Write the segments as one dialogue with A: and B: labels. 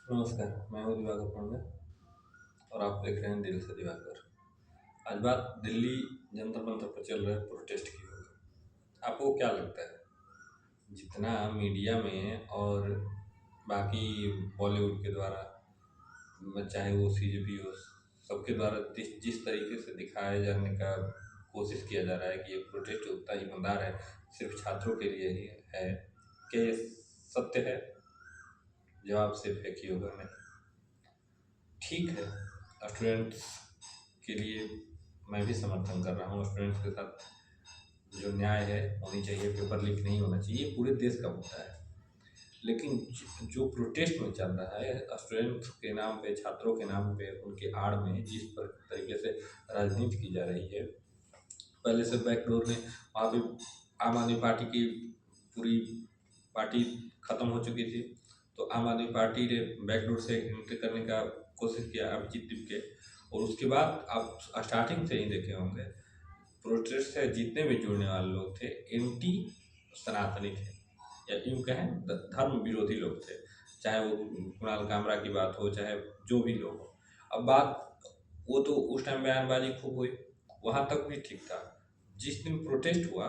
A: नमस्कार, मैं हूँ दिवाकर पांडे और आप देख रहे हैं दिल से दिवाकर। आज बात दिल्ली जंतर मंतर पर चल रहे प्रोटेस्ट की होगी। आपको क्या लगता है, जितना मीडिया में और बाकी बॉलीवुड के द्वारा, चाहे वो सीजेपी हो, सबके द्वारा जिस तरीके से दिखाए जाने का कोशिश किया जा रहा है कि ये प्रोटेस्ट उतना ईमानदार है, सिर्फ छात्रों के लिए ही है, क्या ये सत्य है? जवाब सिर्फ एक ही होगा, नहीं। ठीक है, स्टूडेंट्स के लिए मैं भी समर्थन कर रहा हूँ। स्टूडेंट्स के साथ जो न्याय है होनी चाहिए, पेपर लीक नहीं होना चाहिए, ये पूरे देश का मुद्दा है। लेकिन जो प्रोटेस्ट में चल रहा है स्टूडेंट्स के नाम पे, छात्रों के नाम पे, उनके आड़ में जिस पर तरीके से राजनीति की जा रही है, पहले से बैकडोर में वहाँ पे आम आदमी पार्टी की पूरी पार्टी खत्म हो चुकी थी, तो आम आदमी पार्टी ने बैकडोर से एंट्री करने का कोशिश किया अभिजीत टिप के। और उसके बाद आप स्टार्टिंग से ही देखे होंगे, प्रोटेस्ट से जितने भी जुड़ने वाले लोग थे एंटी सनातनी थे, या यूँ कहें धर्म विरोधी लोग थे। चाहे वो कुणाल कामरा की बात हो, चाहे जो भी लोग हो। अब बात वो तो उस टाइम बयानबाजी खूब हुई, वहाँ तक भी ठीक था। जिस दिन प्रोटेस्ट हुआ,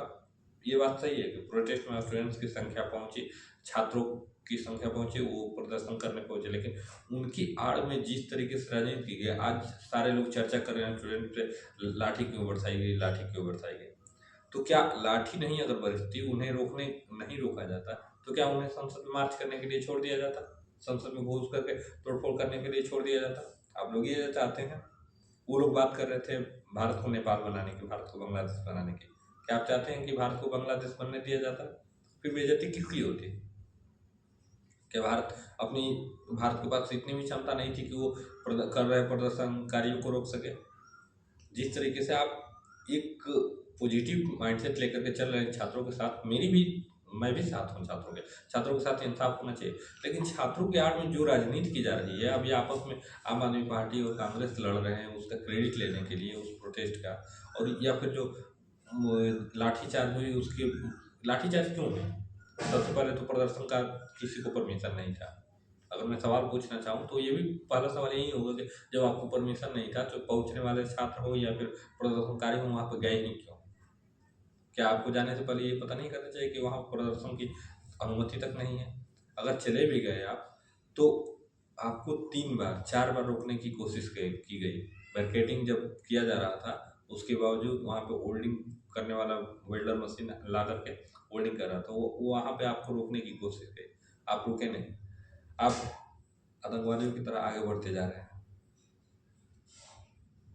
A: ये बात सही है कि प्रोटेस्ट में स्टूडेंट्स की संख्या पहुंची, छात्रों की संख्या पहुंची, वो प्रदर्शन करने पहुंचे, लेकिन उनकी आड़ में जिस तरीके से राजनीति की गई, आज सारे लोग चर्चा कर रहे हैं स्टूडेंट पे लाठी क्यों बरसाई गई, लाठी क्यों बरसाई गई। तो क्या लाठी नहीं अगर बरसती, उन्हें रोकने नहीं रोका जाता, तो क्या उन्हें संसद में मार्च करने के लिए छोड़ दिया जाता, संसद में घुस करके तोड़फोड़ करने के लिए छोड़ दिया जाता? आप लोग ये चाहते हैं। वो लोग बात कर रहे थे भारत को नेपाल बनाने की, भारत को बांग्लादेश बनाने की। क्या आप चाहते हैं कि भारत को बांग्लादेश बनने दिया जाता? फिर बेइज्जती किसकी होती? कि भारत के पास इतनी भी क्षमता नहीं थी कि वो कर रहे प्रदर्शनकारियों को रोक सके। जिस तरीके से आप एक पॉजिटिव माइंडसेट लेकर के चल रहे हैं छात्रों के साथ, मैं भी साथ हूँ छात्रों के साथ इंसाफ होना चाहिए। लेकिन छात्रों के आड़ में जो राजनीति की जा रही है, अभी आपस में आम आदमी पार्टी और कांग्रेस लड़ रहे हैं उसका क्रेडिट लेने के लिए, उस प्रोटेस्ट का। और या फिर जो लाठीचार्ज हुई, उसके लाठीचार्ज क्यों हुई? सबसे पहले तो प्रदर्शन का किसी को परमिशन नहीं था। अगर मैं सवाल पूछना चाहूँ तो ये भी पहला सवाल यही होगा कि जब आपको परमिशन नहीं था तो पहुँचने वाले छात्र हो या फिर प्रदर्शनकारी हो, वहाँ पर गए ही क्यों? क्या आपको जाने से पहले ये पता नहीं करना चाहिए कि वहाँ प्रदर्शन की अनुमति तक नहीं है? अगर चले भी गए आप, तो आपको 3 बार 4 बार रोकने की कोशिश की गई। बैरिकेडिंग जब किया जा रहा था, उसके बावजूद वहाँ पे होल्डिंग करने वाला वेल्डर मशीन ला करके होल्डिंग कर रहा था, वो वहाँ पे आपको रोकने की कोशिश की, आप रुके नहीं। आप आतंकवादियों की तरह आगे बढ़ते जा रहे हैं।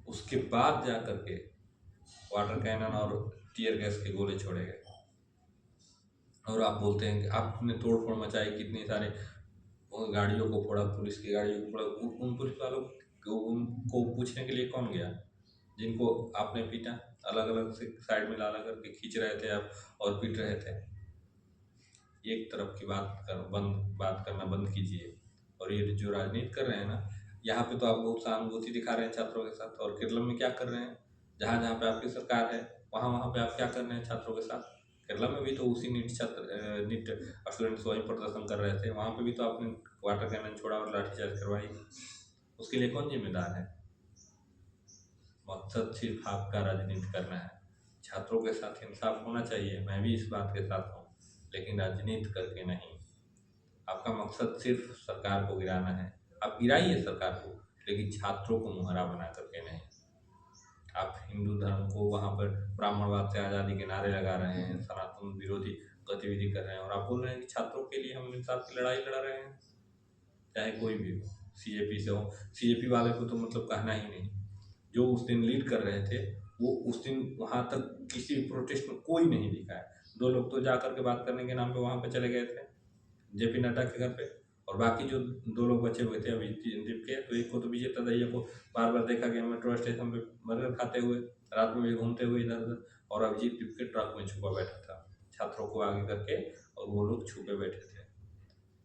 A: उसके बाद जा करके वाटर कैनन और टीयर गैस के गोले छोड़े गए, और आप बोलते हैं कि आपने तोड़ फोड़ मचाई, कितनी सारे गाड़ियों को फोड़ा, पुलिस की गाड़ियों को फोड़ा। उन पुलिस वालों को उनको पूछने के लिए कौन गया, जिनको आपने पीटा? अलग अलग से साइड में ला ला करके खींच रहे थे आप और पीट रहे थे। एक तरफ की बात करना बंद कीजिए। और ये जो राजनीति कर रहे हैं ना, यहाँ पे तो आप बहुत सहानुभूति दिखा रहे हैं छात्रों के साथ, और केरल में क्या कर रहे हैं? जहाँ जहाँ पे आपकी सरकार है, वहाँ वहाँ पे आप क्या कर रहे हैं छात्रों के साथ? केरला में भी तो उसी नीट स्टूडेंट्स वहीं प्रदर्शन कर रहे थे, वहाँ पे भी तो आपने वाटर कैनन छोड़ा और लाठीचार्ज करवाई। उसके लिए कौन जिम्मेदार है? मकसद सिर्फ आपका राजनीति करना है। छात्रों के साथ इंसाफ होना चाहिए, मैं भी इस बात के साथ हूँ, लेकिन राजनीति करके नहीं। आपका मकसद सिर्फ सरकार को गिराना है, आप गिराइए सरकार को, लेकिन छात्रों को मुहरा बना करके नहीं। आप हिंदू धर्म को वहाँ पर ब्राह्मणवाद से आज़ादी के नारे लगा रहे हैं, सनातन विरोधी गतिविधि कर रहे हैं, और आप बोल रहे हैं कि छात्रों के लिए हम इंसाफ की लड़ाई लड़ रहे हैं। चाहे कोई भी हो, सीजेपी से हो, सीजेपी वाले को तो मतलब कहना ही नहीं। जो उस दिन लीड कर रहे थे, वो उस दिन वहाँ तक किसी प्रोटेस्ट में कोई नहीं दिखा है। 2 लोग तो जा करके बात करने के नाम पे वहाँ पे चले गए थे, जेपी नड्डा के घर पे। और बाकी जो 2 लोग बचे हुए थे अभिजीत के, तो एक को तो विजय दहिया को बार बार देखा गया मेट्रो स्टेशन पे बर्गर खाते हुए, रात में भी घूमते हुए इधर उधर, और अभिजीत टिप के ट्रक में छुपा बैठा था छात्रों को आगे करके, और वो लोग छुपे बैठे थे।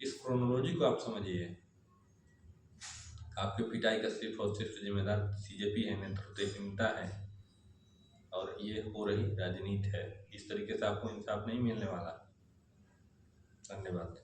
A: इस क्रोनोलॉजी को आप समझिए। आपके पिटाई का सिर्फ और सिर्फ जिम्मेदार सीजेपी है, नेतृत्वहीनता है, और ये हो रही राजनीति है। इस तरीके से आपको इंसाफ नहीं मिलने वाला। धन्यवाद।